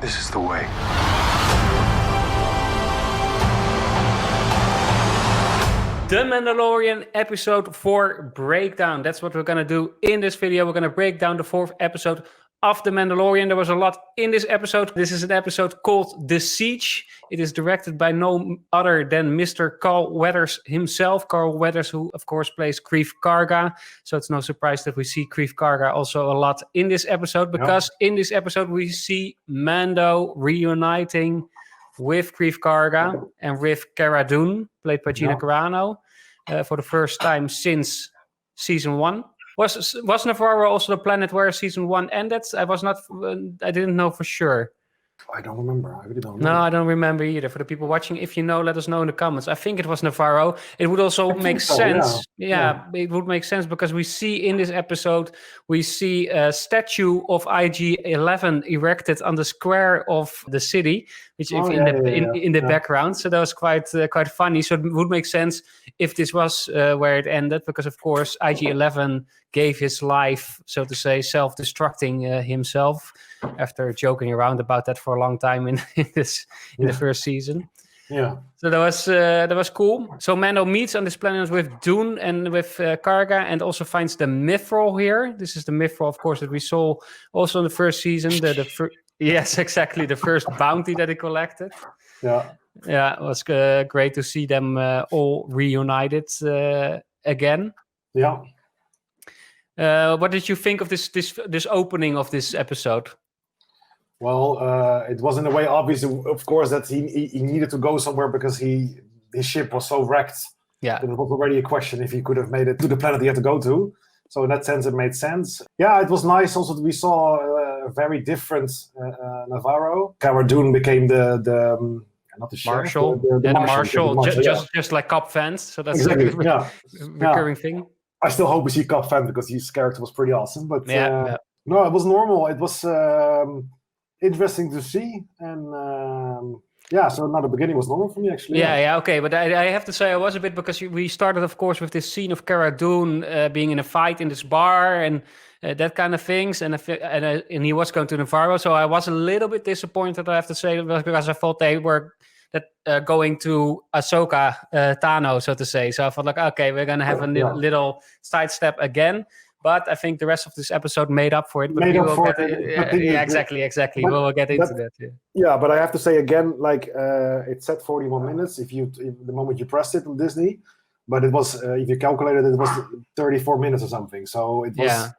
This is the way. The Mandalorian episode 4 breakdown. That's what we're going to do in this video. We're going to break down the 4th episode of The Mandalorian. There was a lot in this episode. This is an episode called The Siege. It is directed by no other than Mr. Carl Weathers himself. Carl Weathers, who of course plays Greef Karga. So it's no surprise that we see Greef Karga also a lot in this episode. Because in this episode we see Mando reuniting with Greef Karga and with Cara Dune, played by Gina Carano, for the first time since season 1. Was Navarro also the planet where season 1 ended? I didn't know for sure. I don't remember. I really don't remember. No, I don't remember either. For the people watching, if you know, let us know in the comments. I think it was Navarro. It would also make sense. Yeah, it would make sense because we see in this episode, we see a statue of IG-11 erected on the square of the city, which in the background. So that was quite funny. So it would make sense if this was where it ended, because of course IG-11 gave his life, so to say, self-destructing himself after joking around about that for a long time in the first season. Yeah. So that was cool. So Mando meets on this planet with Dune and with Karga, and also finds the Mithril here. This is the Mithril, of course, that we saw also in the first season. Yes, exactly, the first bounty that he collected. Yeah. Yeah, it was great to see them all reunited again. Yeah. What did you think of this opening of this episode? Well, it was in a way obvious, of course, that he needed to go somewhere because his ship was so wrecked. Yeah. That it was already a question if he could have made it to the planet he had to go to. So in that sense, it made sense. Yeah, it was nice also that we saw a very different Navarro. Cara Dune became the not the sheriff, Marshal. the marshal. Just like Cobb Vanth. So that's exactly. a recurring thing. I still hope we see Cobb Vanth because his character was pretty awesome. But no, it was normal. It was interesting to see. And so now the beginning was normal for me, actually. Yeah, okay. But I have to say I was a bit, because we started, of course, with this scene of Cara Dune being in a fight in this bar and that kind of things. And he was going to Navarro. So I was a little bit disappointed, I have to say, because I thought they were going to Ahsoka Tano, so to say. So I thought okay, we're going to have a little sidestep again. But I think the rest of this episode made up for it. But exactly. But we'll get into that. Yeah, but I have to say again, it said 41 minutes the moment you pressed it on Disney. But it was, if you calculated it, was 34 minutes or something. So it was...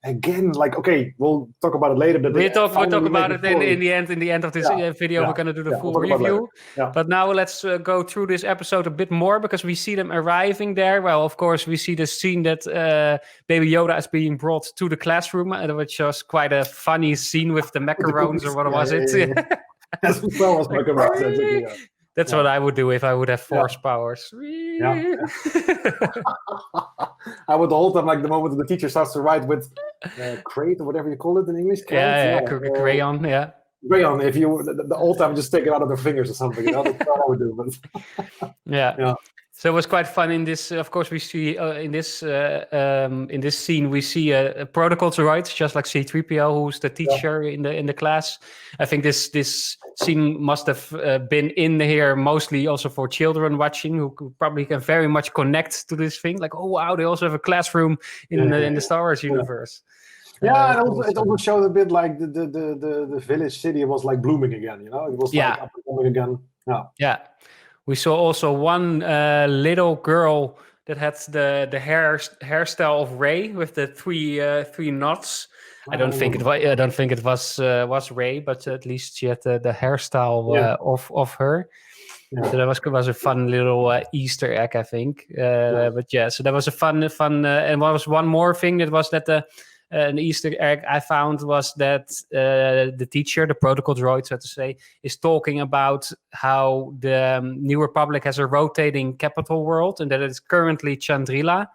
Again, okay, we'll talk about it later. We'll talk about it in the end of this video. We're going to do the full review. But now let's go through this episode a bit more, because we see them arriving there. Well, of course, we see the scene that Baby Yoda is being brought to the classroom, which was quite a funny scene with the macarons, or what was it? As well as macarons. That's what I would do if I would have force powers. Yeah. I would hold them the moment the teacher starts to write with crate or whatever you call it in English. Crayon, Crayon. If you the whole time just take it out of their fingers or something. That's what I would do. But yeah. So it was quite fun in this. Of course, we see in this scene we see a protocol droid, just like C-3PO, who's the teacher in the class. I think this scene must have been in here mostly also for children watching, who probably can very much connect to this thing. Oh wow, they also have a classroom in the Star Wars universe. Yeah, it also showed a bit the village city was blooming again. It was up and coming again. Yeah. We saw also one little girl that had the hairstyle of Rey with the three knots. I don't think it was Rey, but at least she had the hairstyle of her. Yeah. So that was a fun little Easter egg, I think. But so that was a fun. And what was one more thing that was that an Easter egg I found was that the teacher, the protocol droid, so to say, is talking about how the New Republic has a rotating capital world, and that it's currently Chandrila.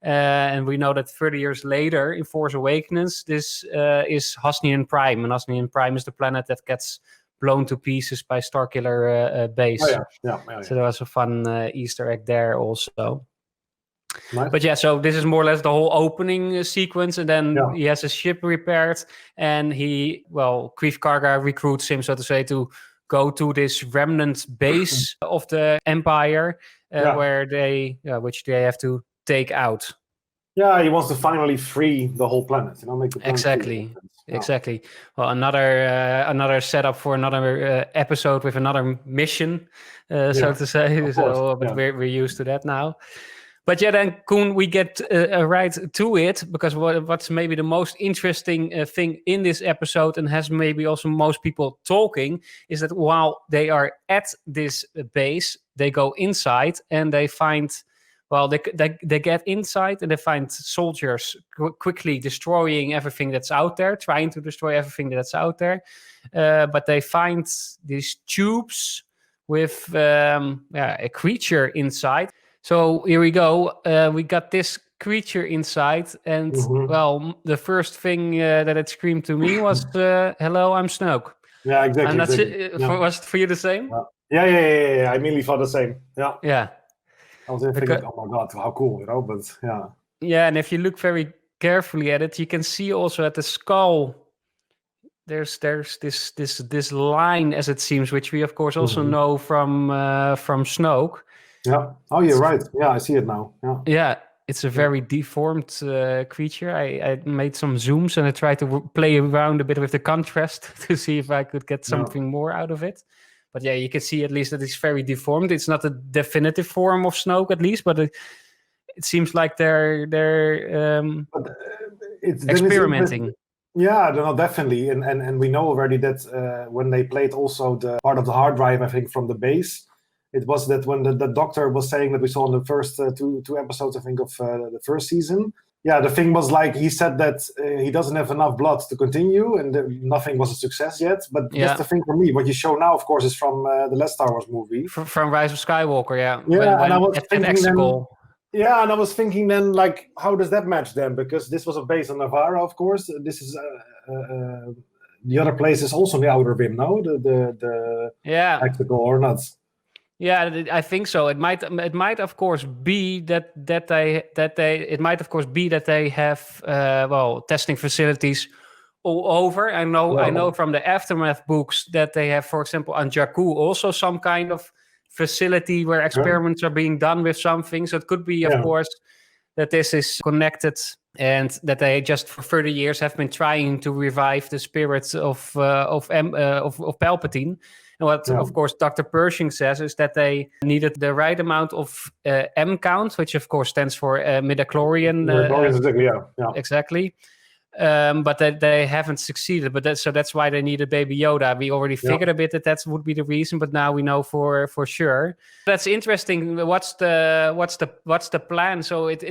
And we know that 30 years later, in Force Awakens, this is Hosnian Prime, and Hosnian Prime is the planet that gets blown to pieces by Starkiller base. Yeah. So there was a fun Easter egg there also. Nice. But yeah, so this is more or less the whole opening sequence, and then he has his ship repaired, and Greef Karga recruits him, so to say, to go to this remnant base of the Empire, which they have to take out. Yeah, he wants to finally free the whole planet, make the planet free. Exactly. Well, another setup for another episode with another mission, so to say. But we're used to that now. But yeah, then Koen, we get right to it, because what's maybe the most interesting thing in this episode, and has maybe also most people talking, is that while they are at this base, they go inside and they find, they get inside and they find soldiers quickly destroying everything that's out there, trying to destroy everything that's out there. But they find these tubes with a creature inside. So here we go. We got this creature inside, and the first thing that it screamed to me was, "Hello, I'm Snoke." Yeah, exactly. And that's it. Was it for you the same? Yeah. I immediately thought the same. Yeah. I was thinking, oh my god, how cool, But yeah. Yeah, and if you look very carefully at it, you can see also at the skull. There's this line, as it seems, which we of course also know from Snoke. Yeah. Oh, you're right. Yeah, I see it now. Yeah, it's a very deformed creature. I made some zooms and I tried to play around a bit with the contrast to see if I could get something more out of it. But yeah, you can see at least that it's very deformed. It's not a definitive form of Snoke, at least, but it seems like they're experimenting. Yeah, no, definitely. And we know already that when they played also the part of the hard drive, I think, from the base, it was that when the doctor was saying that we saw in the first two episodes, I think, of the first season. Yeah, the thing was like he said that he doesn't have enough blood to continue, and nothing was a success yet. But that's the thing for me. What you show now, of course, is from the last Star Wars movie, from Rise of Skywalker. Yeah, and I was thinking then, and I was thinking then, like, how does that match then? Because this was based on Navarro, of course. This is the other place is also the Outer Rim, no? The tactical or not? Yeah, I think so. It might of course be that they have testing facilities all over. I know from the Aftermath books that they have, for example, on Jakku also some kind of facility where experiments are being done with something. So it could be, of course, that this is connected, and that they just for 30 years have been trying to revive the spirits of Palpatine. And what, of course, Dr. Pershing says is that they needed the right amount of M count, which, of course, stands for midichlorian. Exactly. But that they haven't succeeded. But that's why they needed Baby Yoda. We already figured a bit that would be the reason, but now we know for sure. That's interesting. What's the plan? So it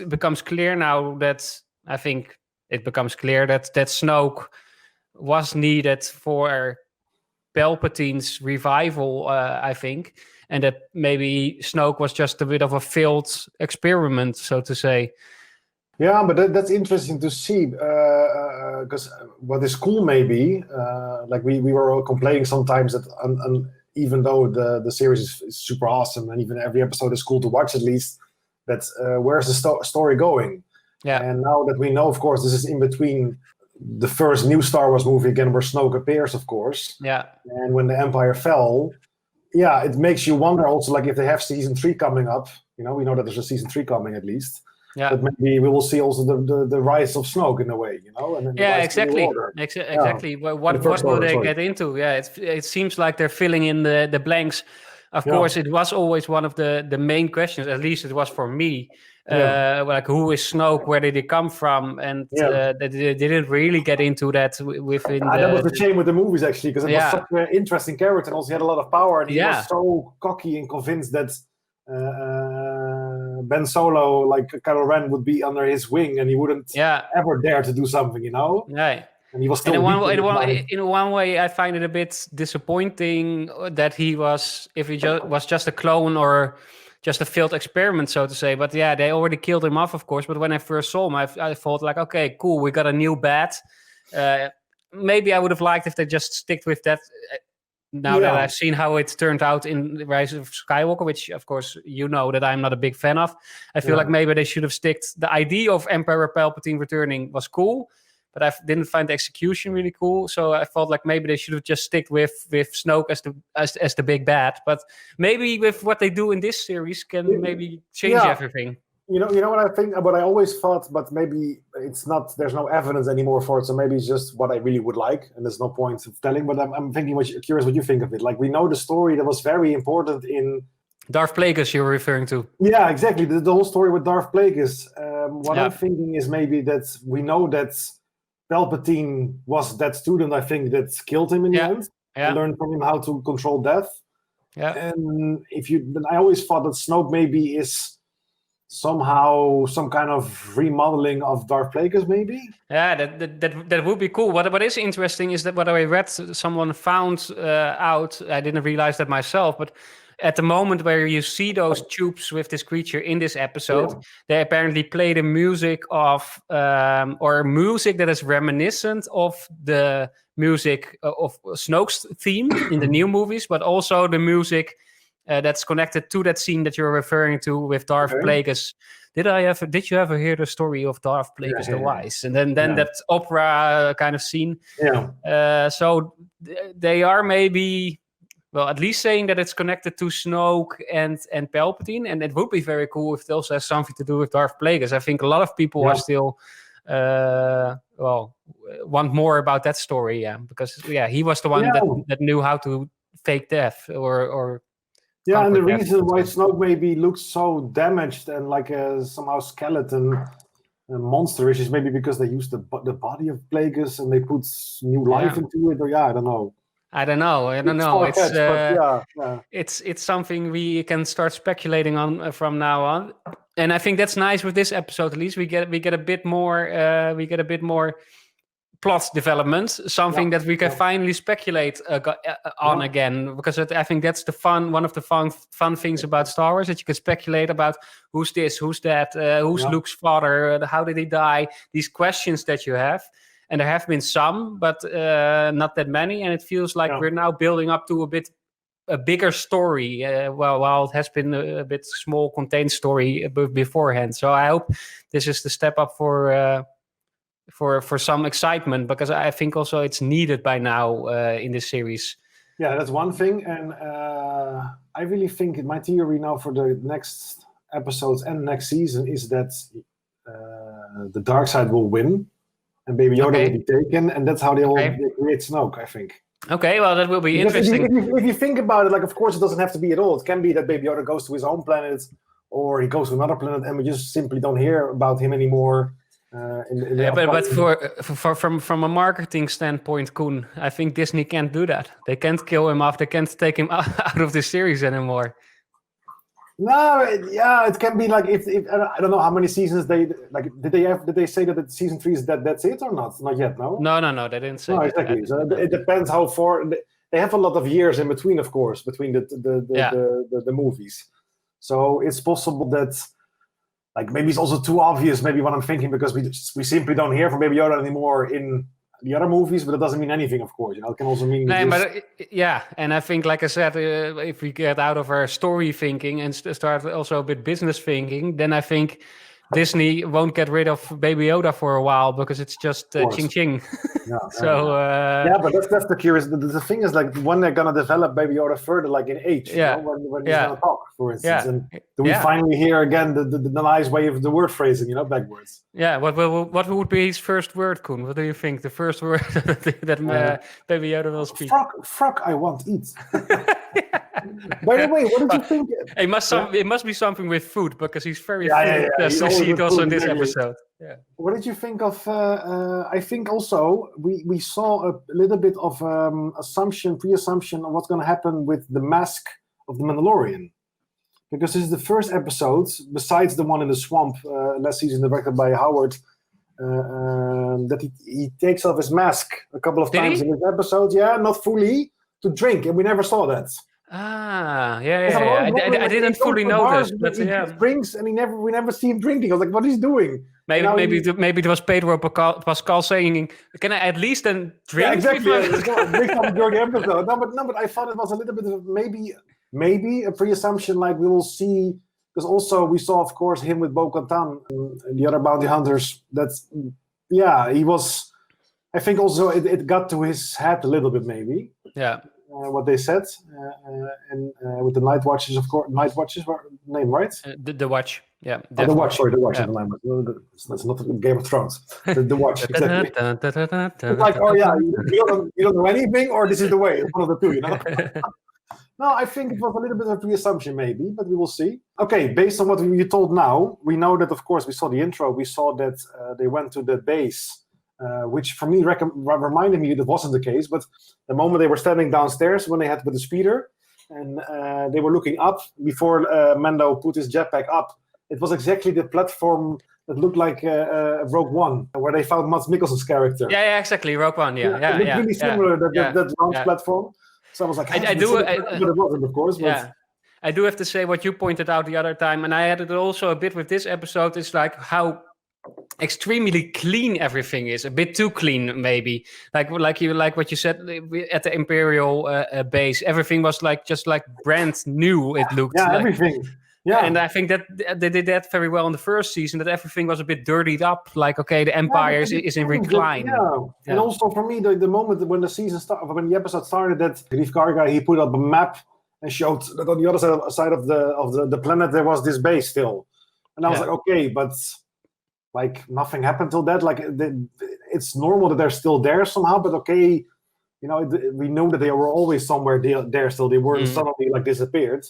becomes clear now that that Snoke was needed for Palpatine's revival, I think, and that maybe Snoke was just a bit of a failed experiment, so to say. Yeah, but that's interesting to see, because what is cool maybe, like we were all complaining sometimes that even though the series is super awesome and even every episode is cool to watch at least, that where's the story going? Yeah. And now that we know, of course, this is in between the first new Star Wars movie again, where Snoke appears, of course. Yeah. And when the Empire fell, it makes you wonder also, like, if they have season 3 coming up. We know that there's a season 3 coming at least. Yeah. But maybe we will see also the rise of Snoke in a way, And exactly. Exactly. Yeah. What will they get into? Yeah, it seems like they're filling in the blanks. Of course, it was always one of the main questions. At least it was for me. Like, who is Snoke? Where did he come from? And they didn't really get into that within. That was the shame with the movies, actually, because it was such an interesting character, and also he had a lot of power, and he was so cocky and convinced that Ben Solo, like Kylo Ren, would be under his wing, and he wouldn't ever dare to do something, Right. And he was still in one way, I find it a bit disappointing that he was, if he was just a clone or just a failed experiment, so to say. But yeah, they already killed him off, of course. But when I first saw him, I thought, like, okay, cool, we got a new bat. Maybe I would have liked if they just stick with that now that I've seen how it turned out in Rise of Skywalker, which of course you know that I'm not a big fan of, I feel like maybe they should have sticked. The idea of Emperor Palpatine returning was cool, but I didn't find the execution really cool. So I felt like maybe they should have just sticked with Snoke as the big bad. But maybe with what they do in this series can maybe change everything. You know what I think, what I always thought, but maybe it's not, there's no evidence anymore for it, so maybe it's just what I really would like, and there's no point of telling, but I'm thinking, curious what you think of it. Like, we know the story that was very important in... Darth Plagueis you're referring to. Yeah, exactly, the whole story with Darth Plagueis. What I'm thinking is maybe that we know that Palpatine was that student, I think, that killed him in the end, and learned from him how to control death. Yeah. And I always thought that Snoke maybe is... somehow some kind of remodeling of Darth Plagueis, maybe. Yeah, that would be cool. What is interesting is that what I read, someone found out. I didn't realize that myself, but at the moment where you see those tubes with this creature in this episode, they apparently play the music of or music that is reminiscent of the music of Snoke's theme in the new movies, but also the music. That's connected to that scene that you're referring to with Darth Plagueis. Did you ever hear the story of Darth Plagueis the Wise? And then that opera kind of scene. Yeah. So they are maybe, well, at least saying that it's connected to Snoke and Palpatine, and it would be very cool if it also has something to do with Darth Plagueis. I think a lot of people are still want more about that story. Yeah, because he was the one that knew how to fake death or. Yeah, and the reason why Snoke maybe looks so damaged and like a somehow skeleton monsterish is maybe because they used the body of Plagueis and they put new life into it. Or I don't know. I don't know. It's something we can start speculating on from now on, and I think that's nice with this episode. At least we get a bit more. Plot development, something that we can finally speculate on again, because I think that's one of the fun things about Star Wars, that you can speculate about who's this, who's that, who's Luke's father, how did he die, these questions that you have. And there have been some, but not that many, and it feels like we're now building up to a bigger story, while it has been a bit small contained story beforehand. So I hope this is the step up for some excitement, because I think also it's needed by now in this series. Yeah, that's one thing, and I really think my theory now for the next episodes and next season is that the dark side will win, and Baby Yoda will be taken, and that's how they create Snoke, I think. Okay, well, that will be interesting. If you think about it, like, of course, it doesn't have to be at all. It can be that Baby Yoda goes to his own planet, or he goes to another planet, and we just simply don't hear about him anymore. But from a marketing standpoint, Koen, I think Disney can't do that. They can't kill him off. They can't take him out of the series anymore. No, it can be like if I don't know how many seasons they like. Did they say that season 3 is that's it or not? Not yet, no. No, they didn't say. No, exactly. So it depends how far they have a lot of years in between, of course, between the movies. So it's possible that. Like, maybe it's also too obvious, maybe what I'm thinking, because we simply don't hear from Baby Yoda anymore in the other movies, but it doesn't mean anything, of course. It can also mean... and I think, like I said, if we get out of our story thinking and start also a bit business thinking, then I think Disney won't get rid of Baby Yoda for a while, because it's just ching-ching. But that's the curious. The thing is, like, when they're gonna develop Baby Yoda further, like in age, when he's gonna talk, for instance, and do we finally hear again the nice way of the word phrasing, backwards? Yeah. What would be his first word, Koen? What do you think? The first word that Baby Yoda will speak. Frog, I want eat. By the way, what did you think? It must be something with food, because he's very food. We see it also in this episode. Yeah. What did you think of? I think also we saw a little bit of pre-assumption of what's going to happen with the mask of the Mandalorian, because this is the first episode, besides the one in the swamp last season, directed by Howard, that he takes off his mask a couple of times in this episode. Yeah, not fully, to drink, and we never saw that. I didn't fully notice, but he drinks and we never see him drinking. I was like, what is he doing? Maybe it was Pedro Pascal saying, "Can I at least then drink?" Yeah, exactly. Drink on during the episode. But I thought it was a little bit of maybe a pre-assumption, like we will see, because also we saw, of course, him with Bo-Katan and the other bounty hunters. He was. I think also it got to his head a little bit, maybe. Yeah. What they said, and with the Night Watches, of course. Night Watches were the name, right? The Watch. Yeah. The Watch. Sorry, the Watch. Yeah. That's not Game of Thrones. The Watch. Exactly. It's like, oh yeah, you don't know anything, or this is the way. It's one of the two, you know. No, I think it was a little bit of a pre-assumption, maybe, but we will see. Okay, based on what you told now, we know that, of course, we saw the intro. We saw that they went to the base, which for me reminded me that wasn't the case. But the moment they were standing downstairs when they had with the speeder, and they were looking up before Mando put his jetpack up, it was exactly the platform that looked like Rogue One, where they found Mads Mikkelsen's character. Yeah, exactly, Rogue One. Yeah. It looked really similar, that launch platform. So I was like, but it wasn't, of course. But... Yeah, I do have to say what you pointed out the other time, and I had it also a bit with this episode. Is like how extremely clean everything is, a bit too clean, maybe. Like what you said at the Imperial base, everything was just brand new. It looked. Yeah, everything. Yeah, and I think that they did that very well in the first season. That everything was a bit dirtied up. Like, okay, the Empire is in recline. Yeah, and also for me, the moment when the season started, when the episode started, that Greef Karga, he put up a map and showed that on the other side of the planet there was this base still, and I was like, okay, but like nothing happened till that. Like it's normal that they're still there somehow, but okay, you know, we know that they were always somewhere there still. They weren't suddenly like disappeared.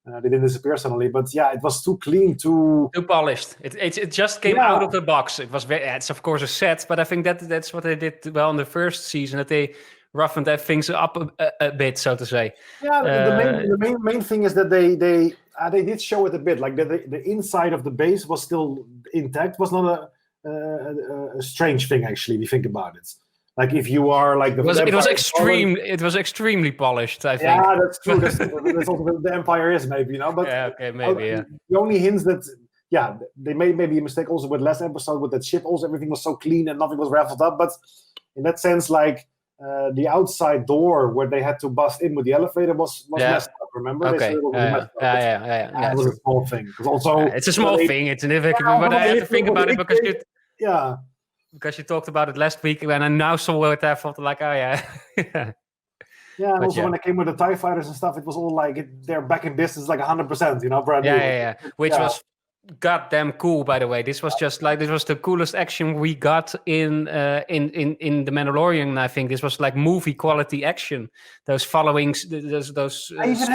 They didn't disappear suddenly, but yeah, it was too clean, too polished. It just came out of the box. It was it's of course a set, but I think that's what they did well in the first season. That they roughened that things up a bit, so to say. Yeah, the main thing is that they did show it a bit. Like the inside of the base was still intact. Was not a strange thing actually. If you think about it. Like if you are like it was extremely polished, I think. Yeah, that's true. That's also the Empire is, maybe, you know. But maybe. The only hints that they made maybe a mistake also with last episode with that ship. Also, everything was so clean and nothing was raffled up. But in that sense, like the outside door where they had to bust in with the elevator was messed up. Remember? Okay. It was a small thing. Because also it's a small thing. It's significant, but I had to think about it because because you talked about it last week, and I now saw it. I thought like, oh yeah. Yeah, and also when I came with the TIE fighters and stuff, it was all like they're back in business like 100%, you know, brand new. Yeah. Which was goddamn cool, by the way. This was the coolest action we got in the Mandalorian. I think this was like movie quality action. Those followings, those. I even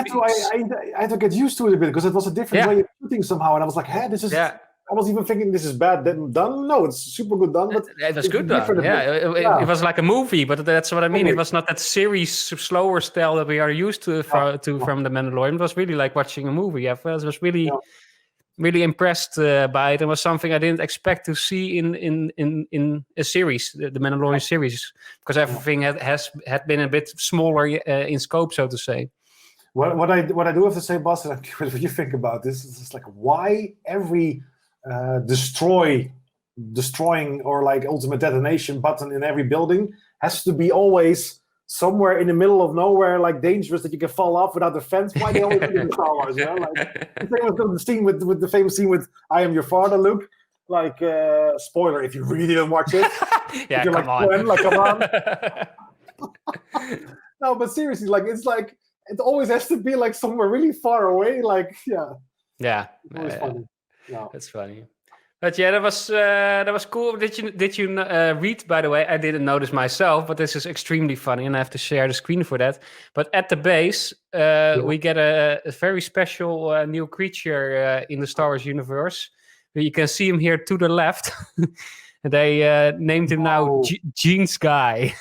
had to get used to it a bit because it was a different way of shooting somehow, and I was like, hey, this is. Yeah. I was even thinking this is bad done. No, it's super good done. But it was good done. It was like a movie, but that's what I mean. It was not that series slower style that we are used to from the Mandalorian. It was really like watching a movie. I was really impressed by it. It was something I didn't expect to see in a series, the Mandalorian series, because everything had been a bit smaller in scope, so to say. What I do have to say, Bas, and I'm curious what you think about this. Is just like why every destroying or like ultimate detonation button in every building has to be always somewhere in the middle of nowhere, like dangerous that you can fall off without defense. Why they always do it in Star Wars, you know? Like the same with the scene with the famous scene with "I am your father," Luke. Like spoiler if you really didn't watch it. Yeah, come on. Come on. No, but seriously, like it's like it always has to be like somewhere really far away. Like yeah, always funny. Yeah. That's funny. But yeah, that was cool. Did you read? By the way, I didn't notice myself, but this is extremely funny, and I have to share the screen for that. But at the base, we get a very special new creature in the Star Wars universe. You can see him here to the left. They named him now Jeans Guy.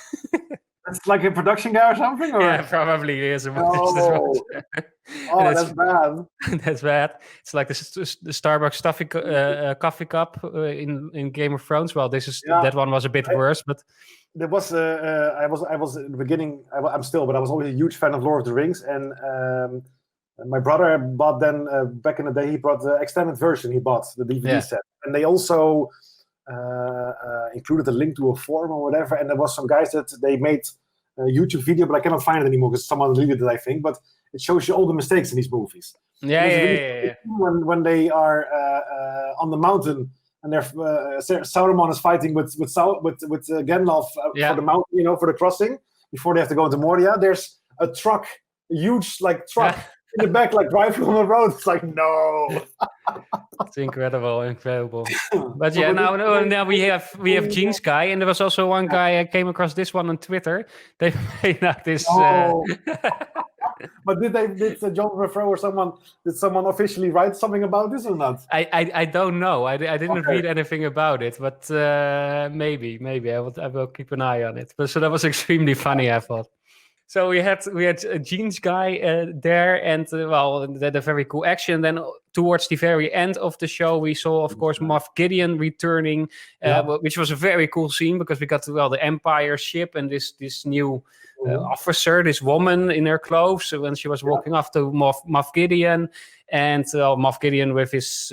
It's like a production guy or something? Or? Yeah, probably is. Oh, that's bad. That's bad. It's like the Starbucks coffee cup in Game of Thrones. Well, that one was a bit worse, but there was I was in the beginning. I'm still, but I was always a huge fan of Lord of the Rings, and my brother bought then back in the day. He brought the extended version. He bought the DVD set, and they also included a link to a forum or whatever. And there was some guys that they made a YouTube video, but I cannot find it anymore because someone deleted it, I think. But it shows you all the mistakes in these movies. Yeah. When they are on the mountain. And Sauron is fighting with Gandalf for the mountain, for the crossing before they have to go into Moria. There's a truck, a huge truck in the back, driving on the road. It's like no. It's incredible. But now we have Jeans Guy, and there was also one guy I came across this one on Twitter. They made this. But did Jon Favreau or someone officially write something about this or not? I don't know. I didn't read anything about it, but maybe I will keep an eye on it. But so that was extremely funny, I thought. So we had a Jeans Guy there, and the very cool action. Then towards the very end of the show, we saw, of course, Moff Gideon returning, which was a very cool scene because we got the Empire ship and this new officer, this woman in her clothes when she was walking off to Moff Gideon, and Moff Gideon with his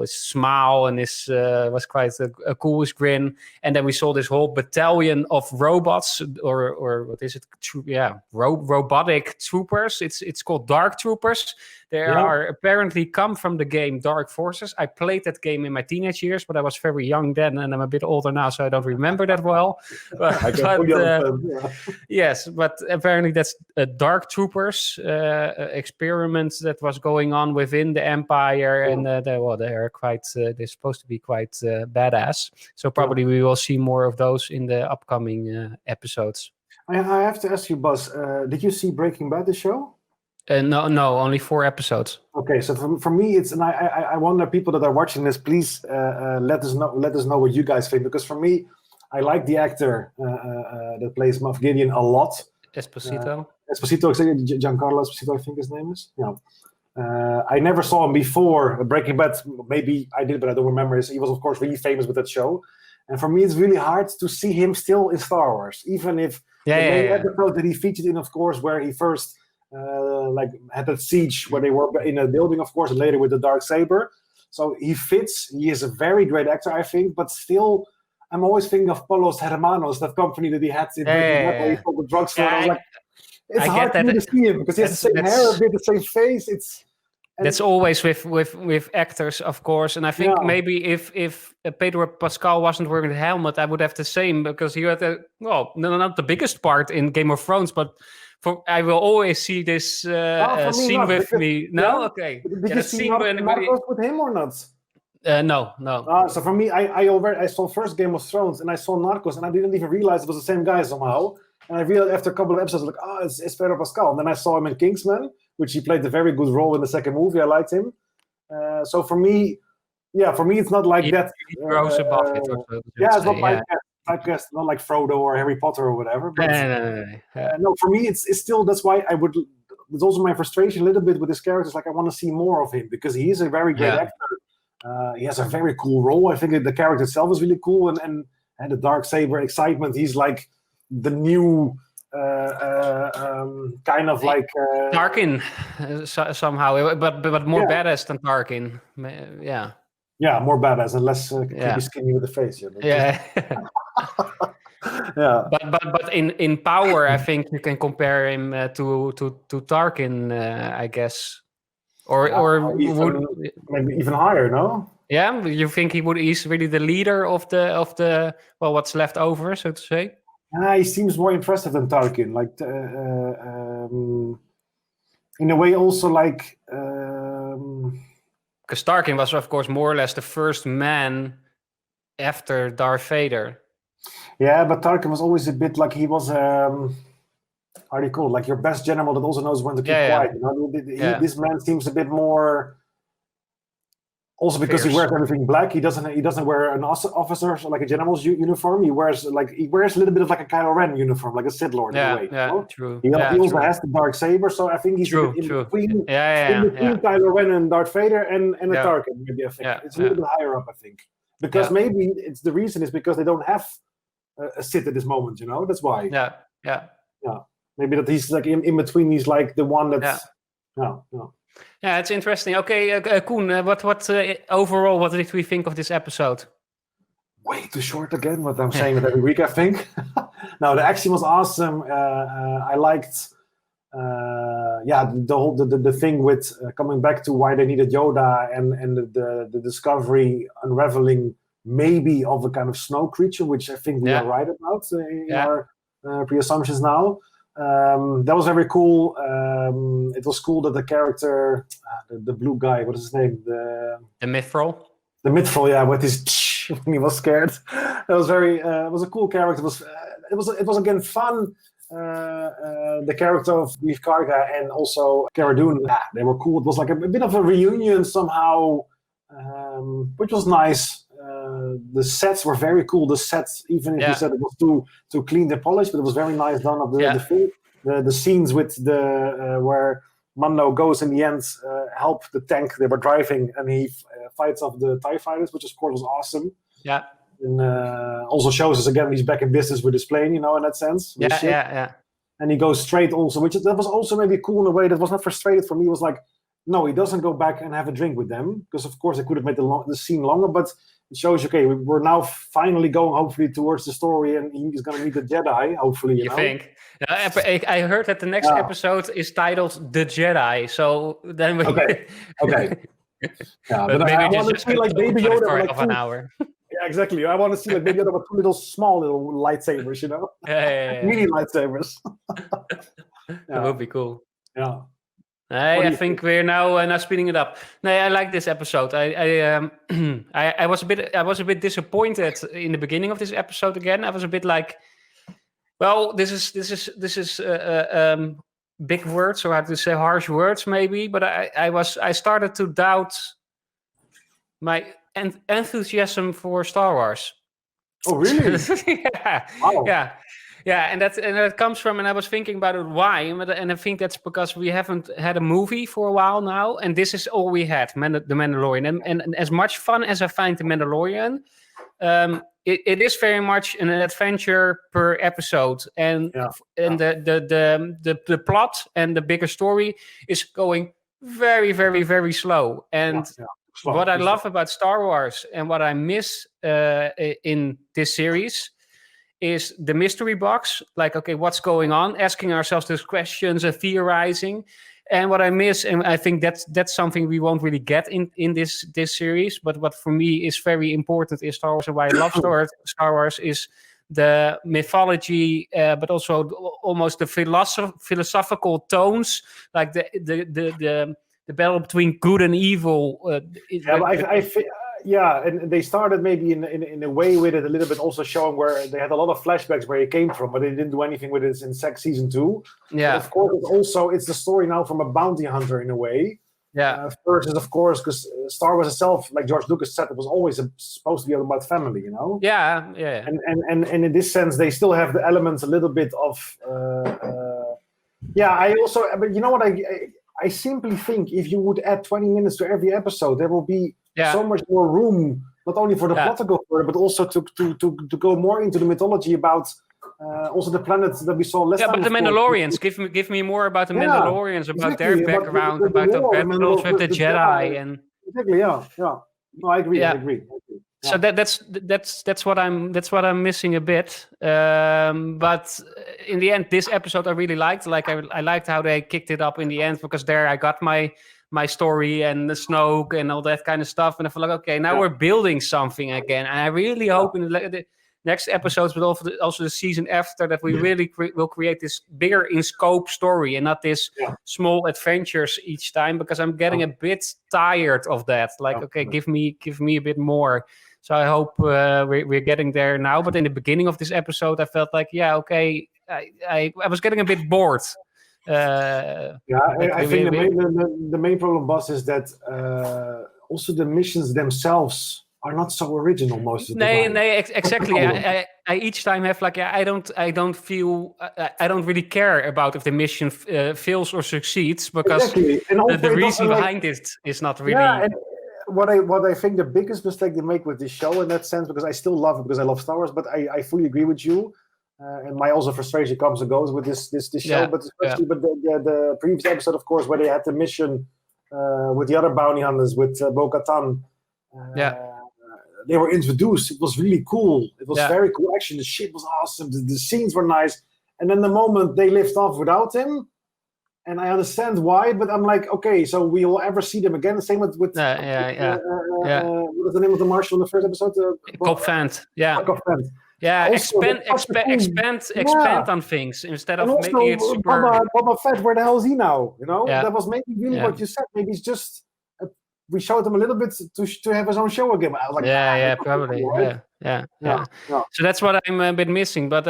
smile and his was quite a cool grin. And then we saw this whole battalion of robots, or what is it? Robotic troopers. It's called Dark Troopers. They are apparently come from the game Dark Forces. I played that game in my teenage years, but I was very young then, and I'm a bit older now, so I don't remember that well. Yes, but apparently that's a Dark Troopers experiment that was going on within the Empire, and they're quite. They're supposed to be quite badass. So probably we will see more of those in the upcoming episodes. I have to ask you, Buzz. Did you see Breaking Bad, the show? No, only 4 episodes. Okay, so for me, it's, and I wonder, people that are watching this, please let us know what you guys think, because for me, I like the actor that plays Moff Gideon a lot. Giancarlo Esposito, I think his name is. Yeah. I never saw him before Breaking Bad. Maybe I did, but I don't remember. He was, of course, really famous with that show. And for me, it's really hard to see him still in Star Wars, even if the main episode that he featured in, of course, where he first had that siege where they were in a building, of course, and later with the Darksaber. So he fits. He is a very great actor, I think, but still, I'm always thinking of Polos Hermanos, that company that he had in where he sold the drugs for. I was like, it's hard to see him because he has the same hair, a bit the same face. That's always with actors, of course, and I think maybe if Pedro Pascal wasn't wearing the helmet, I would have the same, because he had not the biggest part in Game of Thrones, but I will always see this scene with me. No, okay. Did you see Narcos with him or not? No. So for me, I saw first Game of Thrones and I saw Narcos, and I didn't even realize it was the same guy somehow. And I realized after a couple of episodes, it's Pedro Pascal. And then I saw him in Kingsman, which he played a very good role in the second movie. I liked him. So for me, it's not like that. He grows above it. It's not typecast, not like Frodo or Harry Potter or whatever. But no, for me, it's still, that's why I would. It's also my frustration a little bit with his characters. Like, I want to see more of him because he is a very great actor. He has a very cool role. I think the character itself is really cool, and the Darksaber excitement. He's like the new kind of like Tarkin somehow, but more badass than Tarkin. Yeah, more badass and less skinny with the face. But in power, I think you can compare him to Tarkin, I guess, or maybe even higher. No. Yeah, you think he's really the leader of the what's left over, so to say? He seems more impressive than Tarkin. Like in a way, also like. Because Tarkin was, of course, more or less the first man after Darth Vader. Yeah, but Tarkin was always a bit like he was, how do you call it? Like your best general that also knows when to keep quiet. You know? This man seems a bit more. Also, because he wears everything black, he doesn't wear an officer like a general's uniform. He wears a little bit of like a Kylo Ren uniform, like a Sith Lord in a way. True. He also has the Darksaber, so I think he's in between Kylo Ren and Darth Vader and a Tarkin. Maybe I think it's a little bit higher up. I think because maybe the reason is because they don't have a Sith at this moment. That's why. Yeah. Maybe that he's like in between. He's like the one that's. Yeah, it's interesting. Okay, Koen, what overall, what did we think of this episode? Way too short again. What I'm saying that every week, I think. No, the action was awesome. I liked. The thing with coming back to why they needed Yoda and the discovery unraveling maybe of a kind of snow creature, which I think we are right about in our pre-assumptions now. That was very cool. It was cool that the character, the blue guy, what is his name? The Mythrol. The Mythrol, with his when he was scared. That was very. It was a cool character. It was again fun. The character of Greef Karga and also Cara Dune, they were cool. It was like a bit of a reunion somehow, which was nice. The sets were very cool. The sets, even if you said it was too clean and polished, but it was very nice done. Of the film, the scenes with the where Mando goes in the end, help the tank they were driving, and he fights off the TIE fighters, which of course was awesome. Yeah. And also shows us again he's back in business with his plane, in that sense. Yeah. And he goes straight also, that was also maybe cool in a way that was not frustrated for me. It was like, no, he doesn't go back and have a drink with them, because of course they could have made the scene longer, but it shows, okay, we're now finally going hopefully towards the story, and he's going to meet the Jedi, hopefully. You think? I heard that the next episode is titled The Jedi, so then we... Okay. But maybe I want to see like Baby Yoda for like an hour. Yeah, exactly. I want to see like Baby Yoda with two small little lightsabers, mini lightsabers. That would be cool. Yeah. I think we're now speeding it up. No, I like this episode. I was a bit disappointed in the beginning of this episode. Again, I was a bit like, well, this is big words, or how to say harsh words, maybe. But I started to doubt my enthusiasm for Star Wars. Oh, really? Wow. Yeah, and that comes from, and I was thinking about it, why, and I think that's because we haven't had a movie for a while now, and this is all we had, The Mandalorian, and as much fun as I find The Mandalorian, it is very much an adventure per episode, and the plot and the bigger story is going very, very, very slow, and what I love about Star Wars and what I miss in this series is the mystery box, like, okay, what's going on? Asking ourselves those questions and theorizing. And what I miss, and I think that's something we won't really get in this series, but what for me is very important is Star Wars, and why I love Star Wars is the mythology, but also almost the philosophical tones, like the battle between good and evil. And they started maybe in a way with it a little bit, also showing where they had a lot of flashbacks where it came from, but they didn't do anything with it in season 2. Yeah, but of course, it's the story now from a bounty hunter in a way. Yeah, versus of course, because Star Wars itself, like George Lucas said, it was always supposed to be about family, Yeah. And in this sense, they still have the elements a little bit of. I also, but you know what I simply think if you would add 20 minutes to every episode, there will be so much more room, not only for the plot to go further, but also to go more into the mythology about also the planets that we saw last time. But the Mandalorians, give me more about the Mandalorians, about their background, about the battles with the Jedi, and exactly. No, I agree. I agree. So that's what I'm missing a bit. But in the end, this episode I really liked. Like I liked how they kicked it up in the end, because there I got my story and the Snoke and all that kind of stuff, and I feel like, okay, now we're building something again. And I really hope in the next episodes, but also the season after, that we really will create this bigger in scope story and not this small adventures each time, because I'm getting a bit tired of that. Like, okay, give me a bit more. So I hope we're getting there now. But in the beginning of this episode, I felt like, I was getting a bit bored. I think the main problem, boss, is that also the missions themselves are not so original most of the time. Exactly. I each time have like, I don't feel, I don't really care about if the mission fails or succeeds, because the reason behind it is not really. what I think the biggest mistake they make with this show in that sense, because I still love it because I love Star Wars, but I fully agree with you. And my also frustration comes and goes with this show, but especially but the previous episode, of course, where they had the mission with the other bounty hunters with Bo-Katan. They were introduced. It was really cool. It was very cool action. The ship was awesome. The scenes were nice. And then the moment they lift off without him, and I understand why, but I'm like, okay, so we will ever see them again? Same with what was the name of the Marshal in the first episode? Cobb Vanth. Cobb Vanth. Yeah, Also, expand on things instead of making it super. Boba Fett, where the hell is he now? You know, that was maybe really what you said. Maybe it's just we showed him a little bit to have his own show again. I was like, probably, cool, right? yeah. So that's what I'm a bit missing. But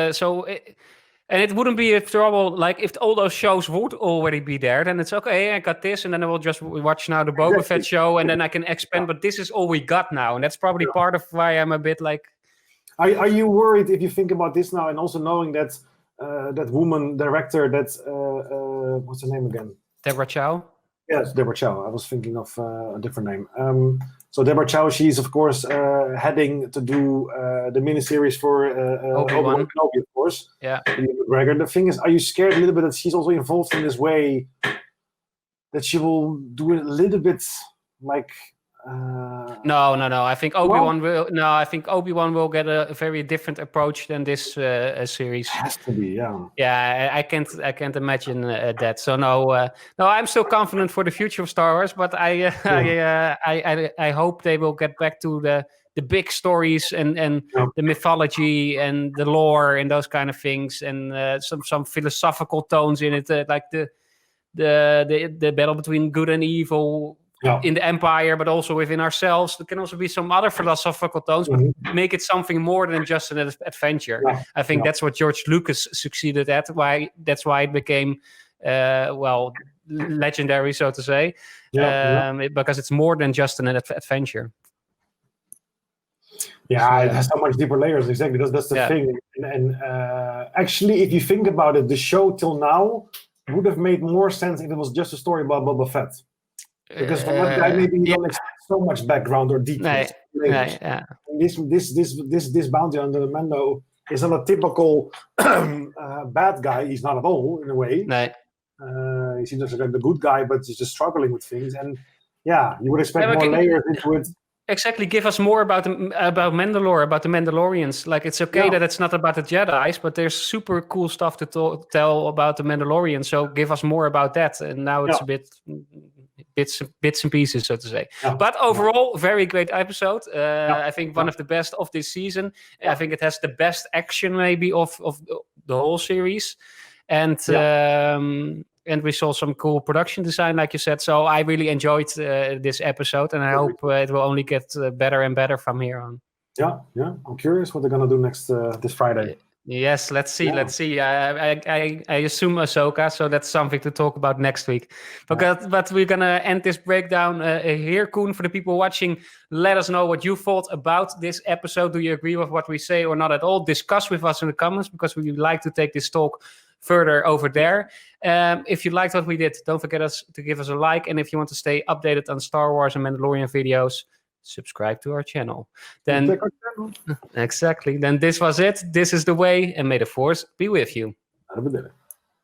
and it wouldn't be a trouble, like if all those shows would already be there, then it's okay, I got this, and then I will just watch now the Boba Fett show, and then I can expand, but this is all we got now, and that's probably part of why I'm a bit like... Are you worried if you think about this now, and also knowing that that woman director, what's her name again? Deborah Chow? Yes, Deborah Chow. I was thinking of a different name. So Deborah Chow, she's of course heading to do the miniseries for Obi-Wan Kenobi, of course. Yeah. McGregor. The thing is, are you scared a little bit that she's also involved in this way, that she will do it a little bit like? No. I think Obi-Wan will. No, I think Obi-Wan will get a very different approach than this series. It has to be, yeah. Yeah, I can't imagine that. So no, I'm still confident for the future of Star Wars, but I hope they will get back to the big stories and the mythology and the lore and those kind of things, and some philosophical tones in it, like the battle between good and evil. In the Empire, but also within ourselves. There can also be some other philosophical tones, but make it something more than just an adventure. I think that's what George Lucas succeeded at. That's why it became, legendary, so to say, because it's more than just an adventure. Yeah, it has so much deeper layers. Exactly, that's the thing. And actually, if you think about it, the show till now would have made more sense if it was just a story about Boba Fett. Because from that guy, maybe you don't expect so much background or details. This bounty hunter Mando is not a typical bad guy. He's not at all, in a way. He seems like the good guy, but he's just struggling with things. And you would expect more layers into it. Exactly, give us more about Mandalore, about the Mandalorians. Like, it's okay that it's not about the Jedis, but there's super cool stuff to tell about the Mandalorians. So give us more about that. And now it's a bit bits and pieces, so to say. But overall, very great episode. I think one of the best of this season. I think it has the best action maybe of the whole series. And we saw some cool production design, like you said. So I really enjoyed this episode, and I hope it will only get better and better from here on. Yeah. I'm curious what they're gonna do next this Friday. Yes, let's see. I assume Ahsoka, so that's something to talk about next week. But we're gonna end this breakdown here, Koen. For the people watching, let us know what you thought about this episode. Do you agree with what we say or not at all? Discuss with us in the comments, because we like to take this talk further over there. If you liked what we did, don't forget to give us a like. And if you want to stay updated on Star Wars and Mandalorian videos, subscribe to our channel. Then exactly. Then this was it. This is the way, and may the Force be with you.